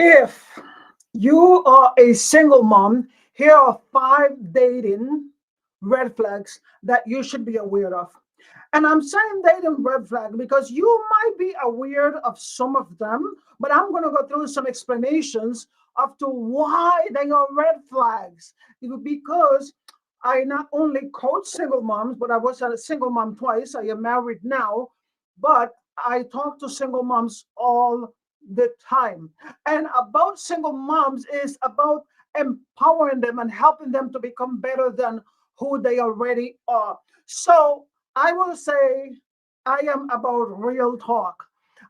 If you are a single mom, here are five dating red flags that you should be aware of. And I'm saying dating red flag because you might be aware of some of them, but I'm going to go through some explanations of to why they are red flags. Because I not only coach single moms, but I was a single mom twice. I am married now, but I talk to single moms all the time. And about single moms is about empowering them and helping them to become better than who they already are. So I will say I am about real talk.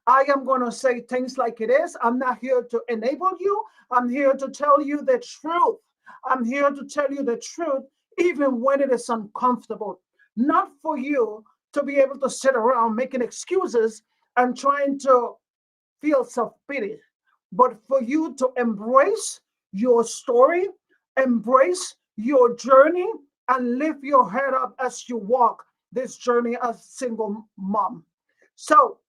I am going to say things like it is. I'm not here to enable you. I'm here to tell you the truth. I'm here to tell you the truth, even when it is uncomfortable. Not for you to be able to sit around making excuses and trying to feel self pity, but for you to embrace your story, embrace your journey, and lift your head up as you walk this journey as single mom. So,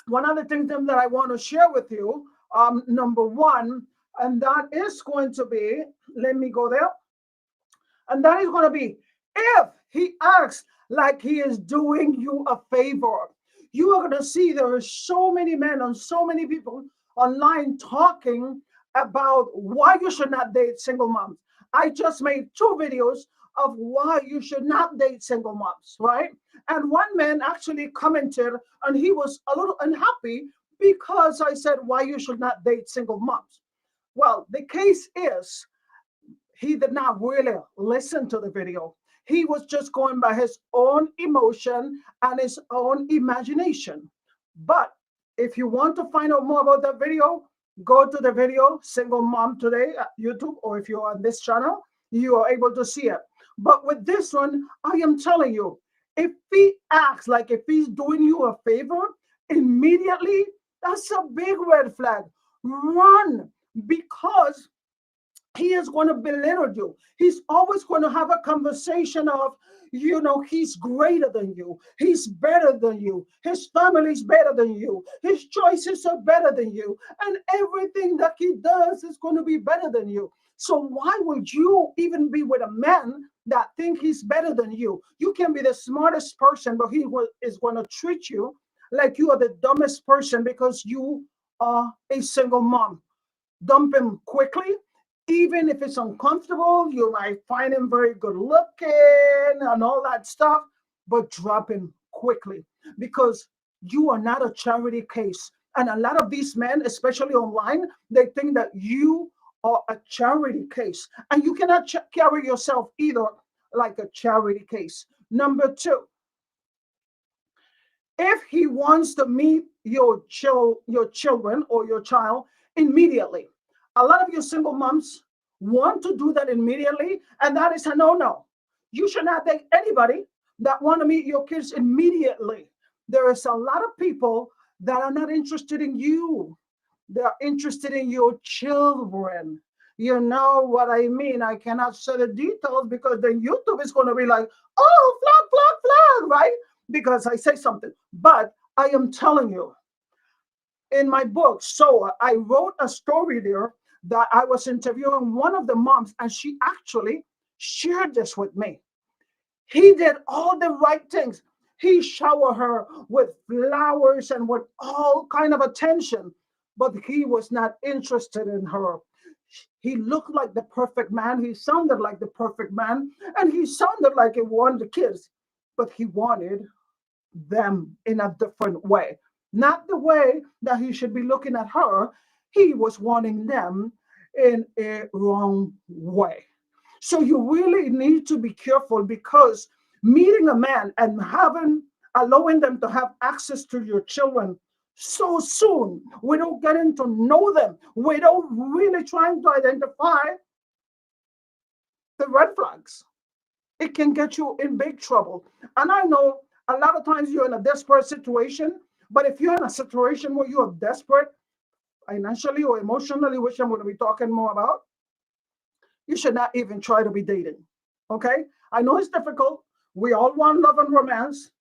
one of the things that I want to share with you, number one, and that is going to be, let me go there, and that is going to be if he acts like he is doing you a favor. You are going to see there are so many men and so many people online talking about why you should not date single moms. I just made two videos of why you should not date single moms, right? And one man actually commented and he was a little unhappy because I said why you should not date single moms. Well, the case is he did not really listen to the video. He was just going by his own emotion and his own imagination. But if you want to find out more about that video, go to the video Single Mom Today at YouTube, or if you're on this channel, you are able to see it. But with this one, I am telling you, if he acts like if he's doing you a favor, immediately, that's a big red flag. Run, because he is going to belittle you. He's always going to have a conversation of, he's greater than you. He's better than you. His family's better than you. His choices are better than you. And everything that he does is going to be better than you. So why would you even be with a man that think he's better than you? You can be the smartest person, but is going to treat you like you are the dumbest person because you are a single mom. Dump him quickly. Even if it's uncomfortable, you might find him very good looking and all that stuff, but drop him quickly because you are not a charity case. And a lot of these men, especially online, they think that you are a charity case and you cannot carry yourself either like a charity case. Number two, if he wants to meet your children or your child immediately, a lot of you single moms want to do that immediately, and that is a no-no. You should not date anybody that want to meet your kids immediately. There is a lot of people that are not interested in you. They're interested in your children. You know what I mean? I cannot say the details because then YouTube is going to be like, oh, flag, flag, flag, right? Because I say something. But I am telling you, in my book, so I wrote a story there that I was interviewing one of the moms, and she actually shared this with me. He did all the right things. He showered her with flowers and with all kind of attention, but he was not interested in her. He looked like the perfect man. He sounded like the perfect man, and he sounded like he wanted the kids, but he wanted them in a different way. Not the way that he should be looking at her. He was wanting them in a wrong way. So you really need to be careful because meeting a man and allowing them to have access to your children so soon, without getting to know them, without really trying to identify the red flags, it can get you in big trouble. And I know a lot of times you're in a desperate situation, but if you're in a situation where you are desperate financially or emotionally, which I'm going to be talking more about, you should not even try to be dating. Okay? I know it's difficult. We all want love and romance,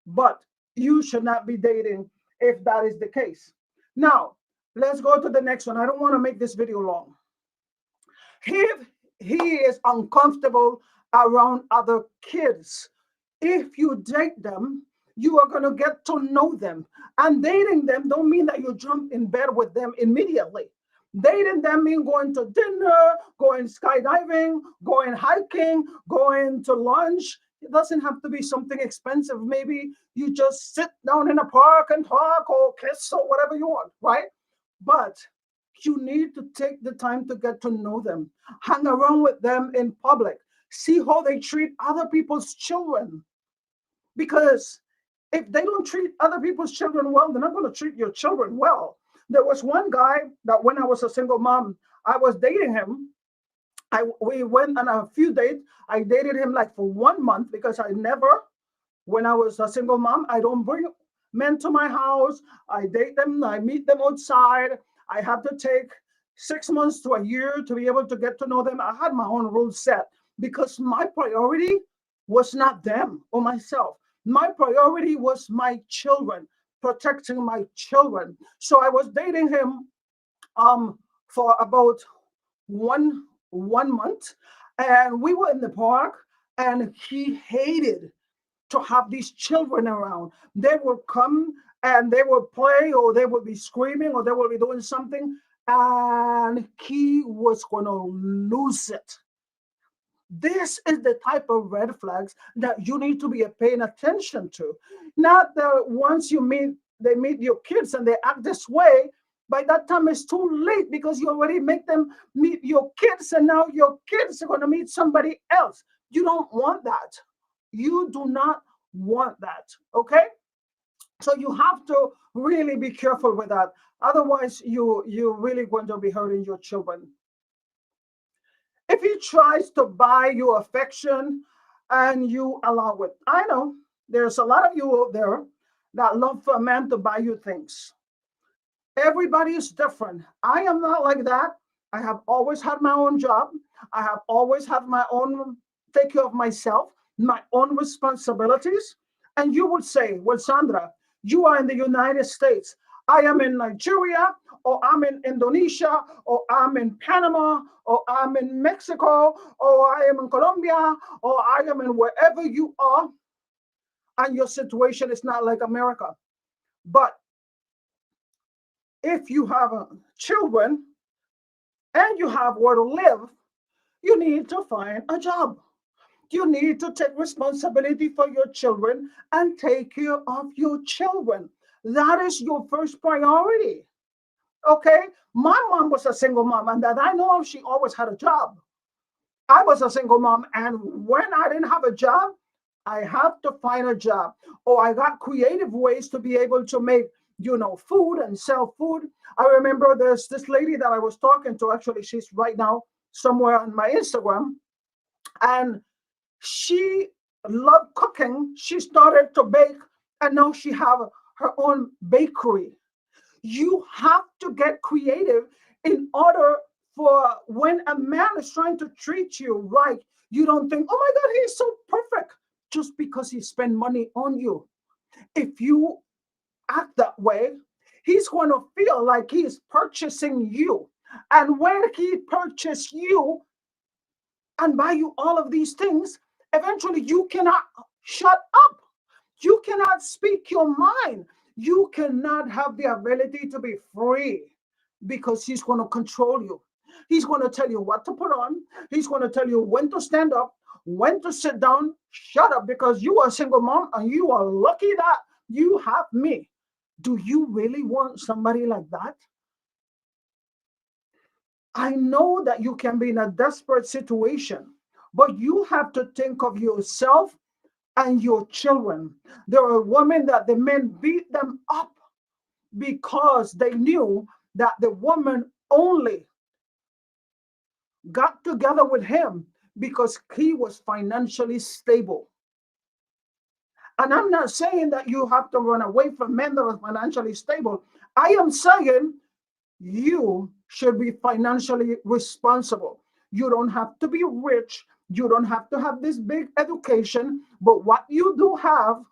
but you should not be dating if that is the case. Now, Let's go to the next one. I don't want to make this video long. If he is uncomfortable around other kids, if you date them, you are going to get to know them. And dating them don't mean that you jump in bed with them immediately. Dating them mean going to dinner, going skydiving, going hiking, going to lunch. It doesn't have to be something expensive. Maybe you just sit down in a park and talk or kiss or whatever you want, right? But you need to take the time to get to know them, hang around with them in public, see how they treat other people's children. Because if they don't treat other people's children well, they're not going to treat your children well. There was one guy that when I was a single mom, I was dating him. We went on a few dates. I dated him like for 1 month because I never, when I was a single mom, I don't bring men to my house. I date them. I meet them outside. I have to take 6 months to a year to be able to get to know them. I had my own rules set because my priority was not them or myself. My priority was my children, protecting my children. So I was dating him for about one month, and we were in the park, and he hated to have these children around. They would come and they would play, or they would be screaming, or they would be doing something, and he was going to lose it. This is the type of red flags that you need to be paying attention to. Not that once they meet your kids and they act this way, by that time it's too late because you already make them meet your kids, and now your kids are going to meet somebody else. You don't want that. You do not want that. Okay? So you have to really be careful with that. Otherwise, you're really going to be hurting your children. If he tries to buy you affection and you allow it, I know there's a lot of you out there that love for a man to buy you things. Everybody is different. I am not like that. I have always had my own job. I have always had my own, take care of myself, my own responsibilities. And you would say, well, Sandra, you are in the United States. I am in Nigeria, or I'm in Indonesia, or I'm in Panama, or I'm in Mexico, or I am in Colombia, or I am in wherever you are, and your situation is not like America. But if you have children and you have where to live, you need to find a job. You need to take responsibility for your children and take care of your children. That is your first priority. Okay? My mom was a single mom, and that I know of, she always had a job. I was a single mom, and when I didn't have a job, I have to find a job. Or I got creative ways to be able to make, food and sell food. I remember there's this lady that I was talking to. Actually, she's right now somewhere on my Instagram, and she loved cooking. She started to bake, and now she have her own bakery. You have to get creative in order for when a man is trying to treat you right, you don't think, oh my God, he's so perfect just because he spent money on you. If you act that way, he's going to feel like he's purchasing you. And when he purchases you and buy you all of these things, eventually you cannot shut up. You cannot speak your mind. You cannot have the ability to be free because he's going to control you. He's going to tell you what to put on. He's going to tell you when to stand up, when to sit down. Shut up, because you are a single mom and you are lucky that you have me. Do you really want somebody like that? I know that you can be in a desperate situation, but you have to think of yourself and your children. There are women that the men beat them up because they knew that the woman only got together with him because he was financially stable. And I'm not saying that you have to run away from men that are financially stable. I am saying you should be financially responsible. You don't have to be rich. You don't have to have this big education. But what you do have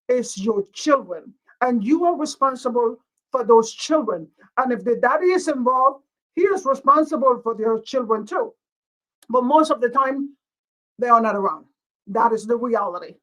is your children. And you are responsible for those children. And if the daddy is involved, he is responsible for their children too. But most of the time, they are not around. That is the reality.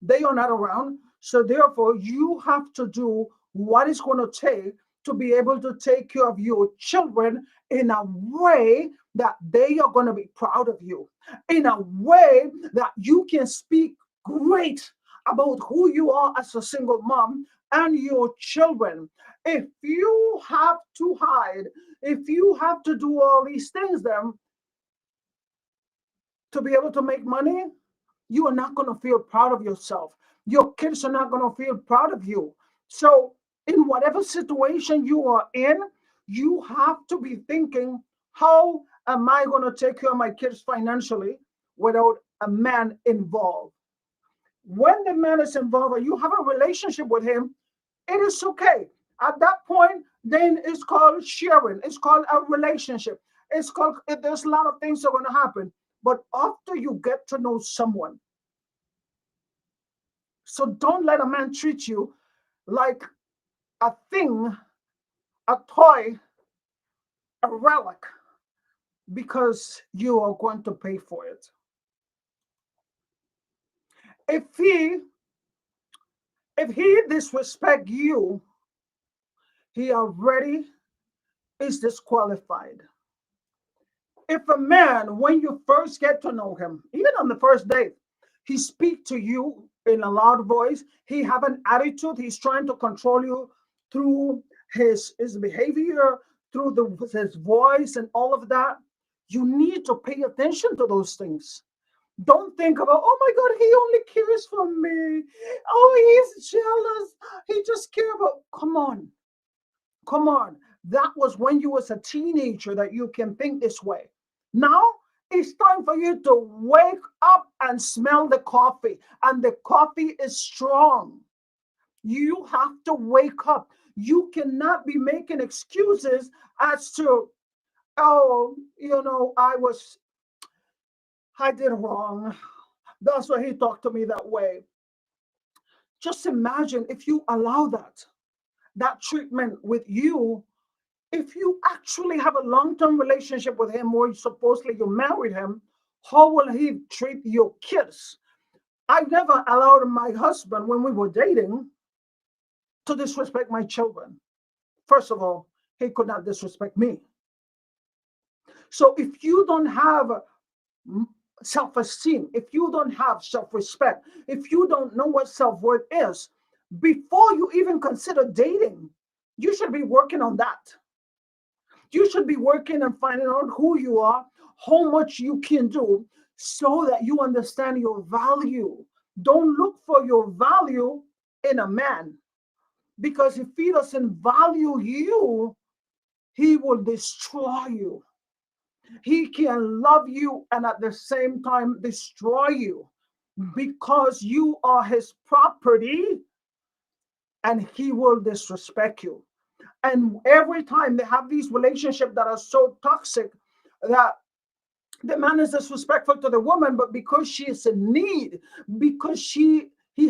They are not around. So therefore, you have to do what it's going to take to be able to take care of your children in a way that they are going to be proud of you, in a way that you can speak great about who you are as a single mom and your children. If you have to hide, if you have to do all these things, then to be able to make money, you are not going to feel proud of yourself. Your kids are not going to feel proud of you. So, in whatever situation you are in, you have to be thinking, how am I going to take care of my kids financially without a man involved? When the man is involved and you have a relationship with him, it is okay. At that point, then it's called sharing. It's called a relationship. It's called, there's a lot of things that are going to happen. But after you get to know someone, so don't let a man treat you like a thing, a toy, a relic, because you are going to pay for it. If he if he disrespect you, he already is disqualified. If a man, when you first get to know him, even on the first date, he speak to you in a loud voice, he have an attitude, he's trying to control you through his behavior, through his voice and all of that, you need to pay attention to those things. Don't think about, oh my God, he only cares for me. Oh, he's jealous. He just care about, come on. Come on. That was when you was a teenager that you can think this way. Now it's time for you to wake up and smell the coffee. And the coffee is strong. You have to wake up. You cannot be making excuses as to, oh, I did wrong. That's why he talked to me that way. Just imagine if you allow that treatment with you. If you actually have a long-term relationship with him or supposedly you married him, how will he treat your kids? I never allowed my husband, when we were dating, to disrespect my children. First of all, he could not disrespect me. So if you don't have self-esteem, if you don't have self-respect, if you don't know what self-worth is, before you even consider dating, you should be working on that. You should be working and finding out who you are, how much you can do, so that you understand your value. Don't look for your value in a man, because if he doesn't value you, he will destroy you. He can love you and at the same time destroy you, because you are his property, and he will disrespect you. And every time they have these relationships that are so toxic, that the man is disrespectful to the woman, but because she is in need, because he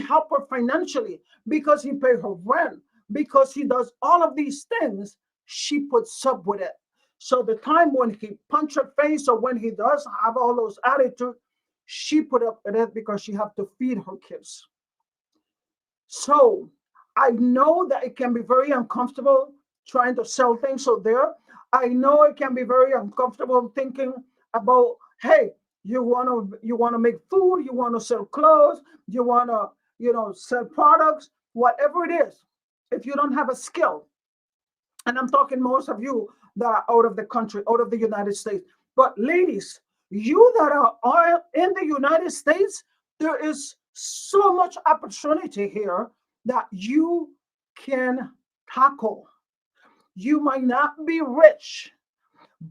helped her financially, because he paid her rent, because he does all of these things, she puts up with it. So the time when he punch her face, or when he does have all those attitudes, she put up with it because she have to feed her kids. So I know that it can be very uncomfortable trying to sell things out there. I know it can be very uncomfortable thinking about, hey, you want to make food, you want to sell clothes, you want to sell products, whatever it is. If you don't have a skill, and I'm talking most of you that are out of the country, out of the United States, but ladies, you that are in the United States, there is so much opportunity here that you can tackle. You might not be rich,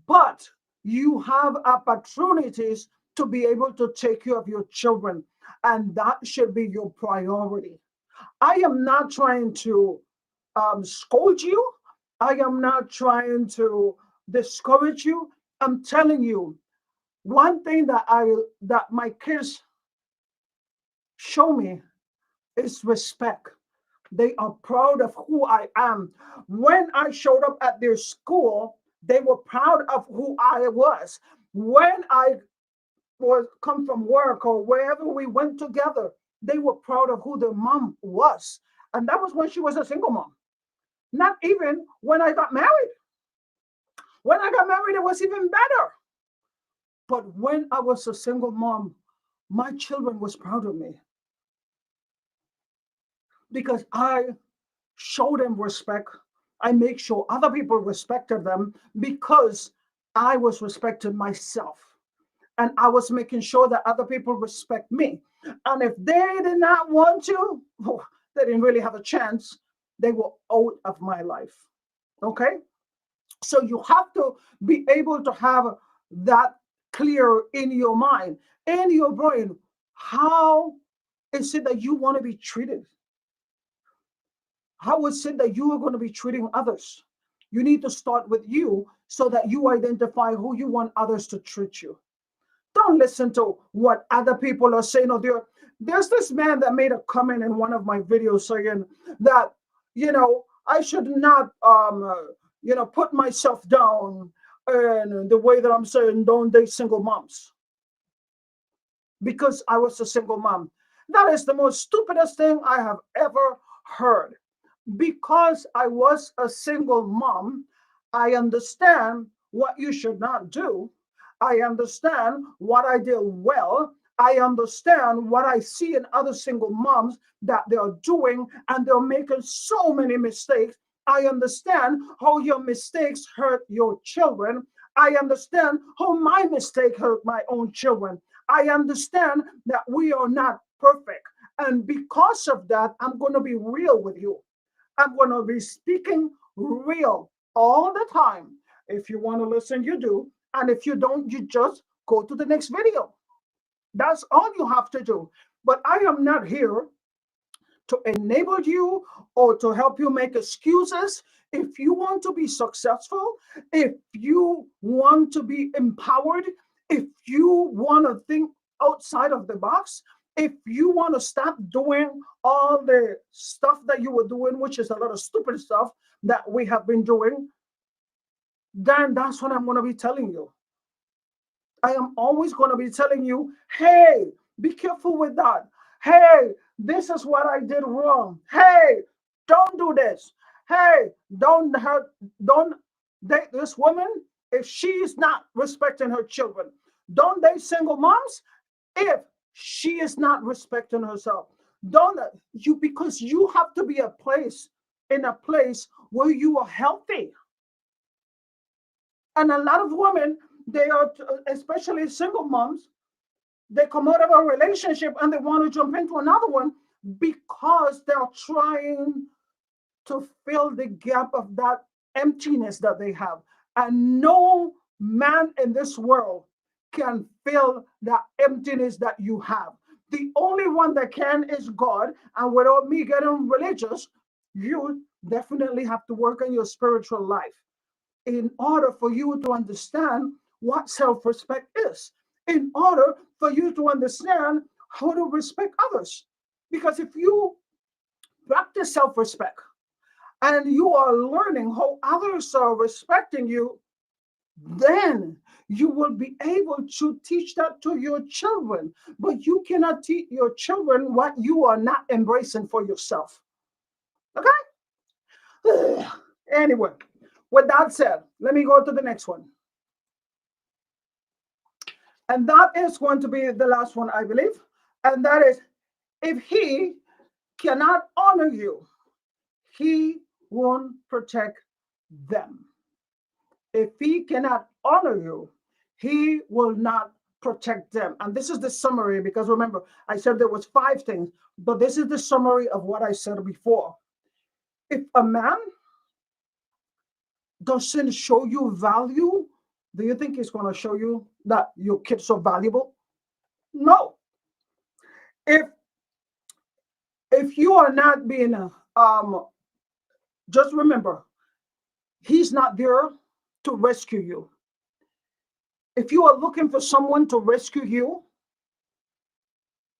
but you have opportunities to be able to take care of your children, and that should be your priority. I am not trying to scold you. I am not trying to discourage you. I'm telling you, one thing that my kids show me is respect. They are proud of who I am. When I showed up at their school, they were proud of who I was. When I was come from work or wherever we went together, they were proud of who their mom was. And that was when she was a single mom. Not even when I got married. When I got married, it was even better. But when I was a single mom, my children was proud of me because I showed them respect. I make sure other people respected them because I was respecting myself. And I was making sure that other people respect me. And if they did not want to, oh, they didn't really have a chance. They were out of my life. Okay? So you have to be able to have that clear in your mind, in your brain. How is it that you want to be treated? How is it that you are going to be treating others? You need to start with you so that you identify who you want others to treat you. Don't listen to what other people are saying. Or there's this man that made a comment in one of my videos saying that, I should not, put myself down and the way that I'm saying, don't date single moms because I was a single mom. That is the most stupidest thing I have ever heard. Because I was a single mom, I understand what you should not do. I understand what I did well. I understand what I see in other single moms that they're doing, and they're making so many mistakes. I understand how your mistakes hurt your children. I understand how my mistake hurt my own children. I understand that we are not perfect. And because of that, I'm going to be real with you. I'm going to be speaking real all the time. If you want to listen, you do. And if you don't, you just go to the next video. That's all you have to do. But I am not here to enable you or to help you make excuses. If you want to be successful, if you want to be empowered, if you want to think outside of the box, if you want to stop doing all the stuff that you were doing, which is a lot of stupid stuff that we have been doing, then that's what I'm going to be telling you. I am always going to be telling you, hey, be careful with that. Hey, this is what I did wrong. Hey, don't do this. Hey, don't date this woman if she's not respecting her children. Don't date single moms if she is not respecting herself. Don't you because you have to be in a place where you are healthy. And a lot of women, they are, especially single moms, they come out of a relationship and they want to jump into another one because they're trying to fill the gap of that emptiness that they have. And no man in this world can fill that emptiness that you have. The only one that can is God. And without me getting religious, you definitely have to work on your spiritual life in order for you to understand what self respect is, in order for you to understand how to respect others. Because if you practice self respect and you are learning how others are respecting you, then you will be able to teach that to your children. But you cannot teach your children what you are not embracing for yourself. Okay? Anyway, with that said, let me go to the next one. And that is going to be the last one, I believe. And that is, if he cannot honor you, he won't protect them. If he cannot honor you, he will not protect them. And this is the summary, because remember, I said there was 5 things, but this is the summary of what I said before. If a man doesn't show you value, do you think he's going to show you that your kids are valuable? No. If you are not being just remember, he's not there to rescue you. If you are looking for someone to rescue you,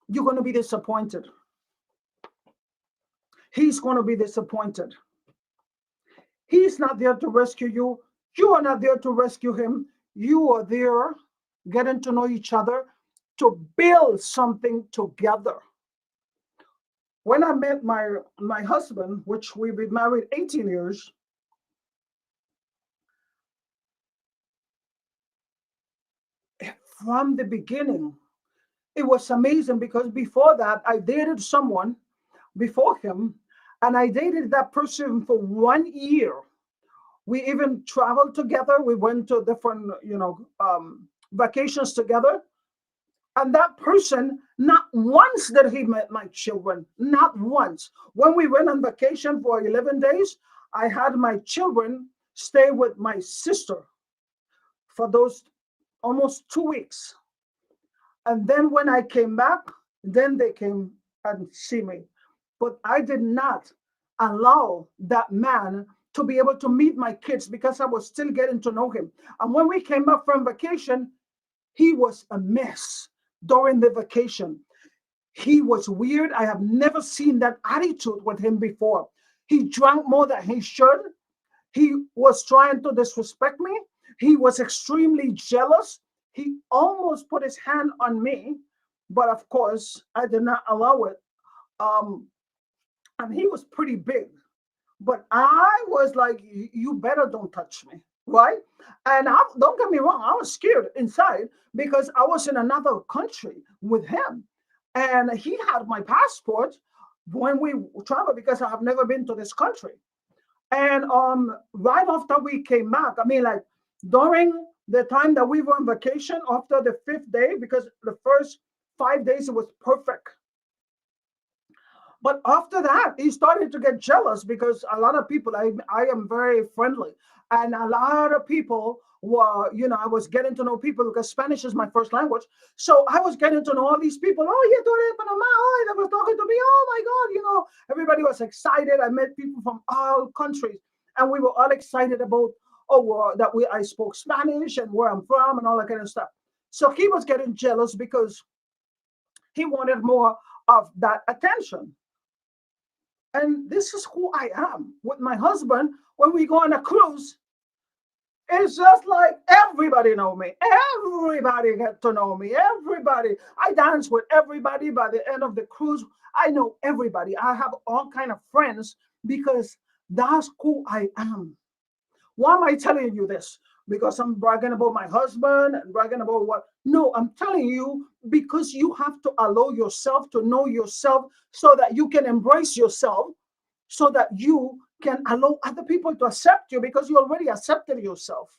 you're going to be disappointed. he's going to be disappointed. He's not there to rescue you. You are not there to rescue him. You are there getting to know each other to build something together. When I met my husband, which we've been married 18 years, from the beginning, it was amazing because before that, I dated someone before him, and I dated that person for 1 year. We even traveled together. We went to different, vacations together. And that person, not once did he met my children, not once. When we went on vacation for 11 days, I had my children stay with my sister for those almost 2 weeks. And then when I came back, then they came and see me. But I did not allow that man to be able to meet my kids because I was still getting to know him. And when we came back from vacation, he was a mess during the vacation. He was weird. I have never seen that attitude with him before. He drank more than he should. He was trying to disrespect me. He was extremely jealous. He almost put his hand on me, but of course, I did not allow it. Um, and he was pretty big, but I was like, you better don't touch me, right? And don't get me wrong, I was scared inside because I was in another country with him. And he had my passport when we traveled because I have never been to this country. And right after we came back, I mean, like during the time that we were on vacation, after the fifth day, because the first 5 days it was perfect. But after that, he started to get jealous because a lot of people, I am very friendly. And a lot of people were, I was getting to know people because Spanish is my first language. So I was getting to know all these people. Oh, you do it, Panama. Oh, they were talking to me. Oh my God, everybody was excited. I met people from all countries. And we were all excited about, that I spoke Spanish and where I'm from and all that kind of stuff. So he was getting jealous because he wanted more of that attention. And this is who I am with my husband. When we go on a cruise, it's just like everybody know me. Everybody get to know me. Everybody. I dance with everybody. By the end of the cruise, I know everybody. I have all kind of friends because that's who I am. Why am I telling you this? Because I'm bragging about my husband and bragging about what? No, I'm telling you because you have to allow yourself to know yourself so that you can embrace yourself, so that you can allow other people to accept you because you already accepted yourself.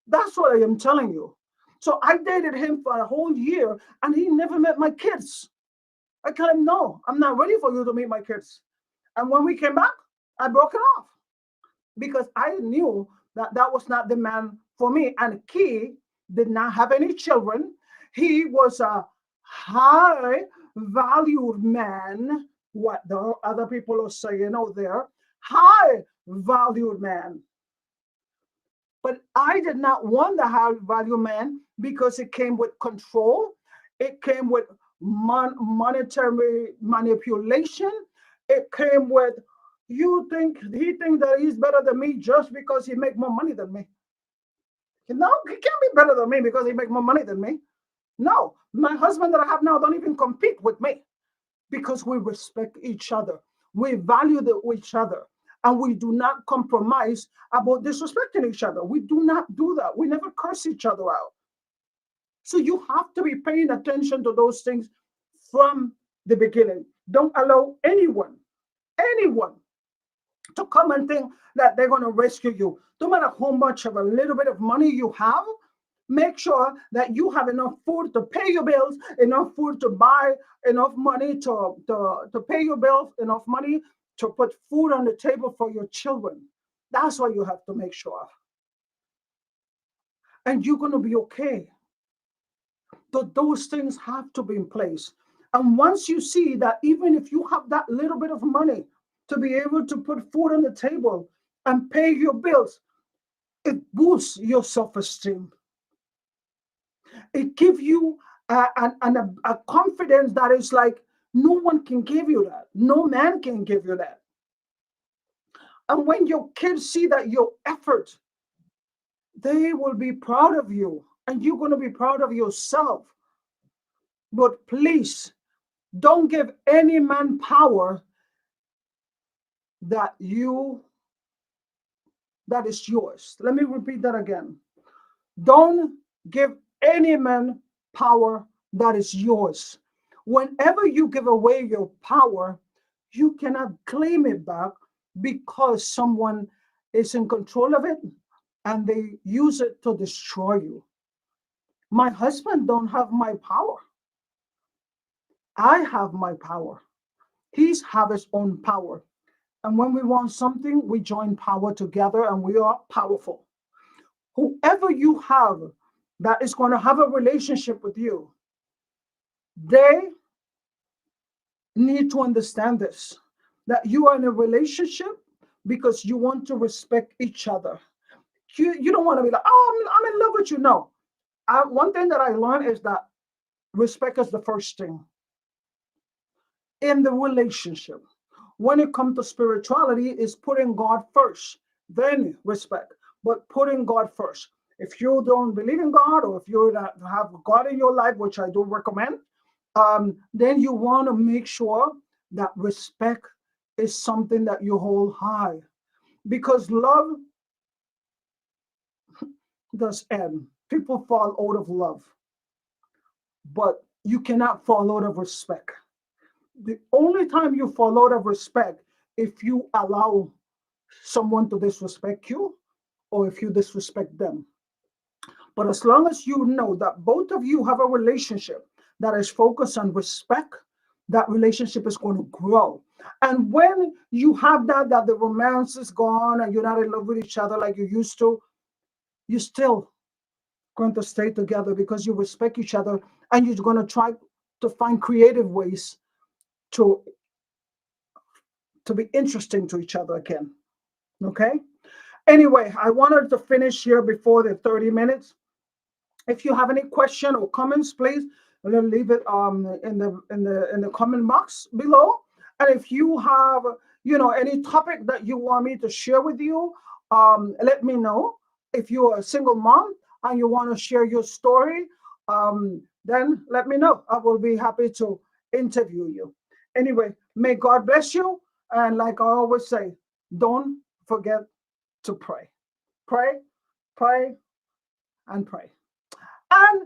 That's what I am telling you. So I dated him for a whole year and he never met my kids. I tell him, no, I'm not ready for you to meet my kids. And when we came back, I broke it off because I knew that that was not the man for me. And he did not have any children. He was a high valued man, what the other people are saying out there, high valued man. But I did not want the high value man because it came with control. It came with monetary manipulation. It came with he think that he's better than me just because he make more money than me. No, he can't be better than me because he make more money than me. No, my husband that I have now don't even compete with me because we respect each other. We value each other. And we do not compromise about disrespecting each other. We do not do that. We never curse each other out. So you have to be paying attention to those things from the beginning. Don't allow anyone to come and think that they're going to rescue you. No matter how much of a little bit of money you have, make sure that you have enough food to pay your bills, enough food to buy, enough money to pay your bills, enough money to put food on the table for your children. That's what you have to make sure of. And you're going to be okay. Those things have to be in place. And once you see that even if you have that little bit of money to be able to put food on the table and pay your bills, it boosts your self-esteem. It gives you a confidence that is like No one can give you that. No man can give you that. And when your kids see that your effort, they will be proud of you, and you're going to be proud of yourself. But please don't give any man power that you that is yours. Let me repeat that again. Don't give any man power that is yours. Whenever you give away your power, you cannot claim it back because someone is in control of it and they use it to destroy you. My husband don't have my power. I have my power. He's have his own power. And when we want something, we join power together and we are powerful. Whoever you have that is going to have a relationship with you, they need to understand this, that you are in a relationship because you want to respect each other. You don't want to be like, oh, I'm in love with you. No. One thing that I learned is that respect is the first thing in the relationship. When it comes to spirituality, is putting God first, then respect, but putting God first. If you don't believe in God, or if you don't have God in your life, which I do recommend, then you want to make sure that respect is something that you hold high, because love does end. People fall out of love, but you cannot fall out of respect. The only time you fall out of respect if you allow someone to disrespect you or if you disrespect them. But as long as you know that both of you have a relationship that is focused on respect, that relationship is going to grow. And when you have that the romance is gone and you're not in love with each other like you used to, you're still going to stay together because you respect each other and you're going to try to find creative ways to be interesting to each other again. Okay. Anyway, I wanted to finish here before the 30 minutes. If you have any question or comments, please leave it in the comment box below. And if you have any topic that you want me to share with you, let me know. If you're a single mom and you want to share your story, then let me know. I will be happy to interview you. Anyway, may God bless you. And like I always say, don't forget to pray. Pray, pray, and pray. And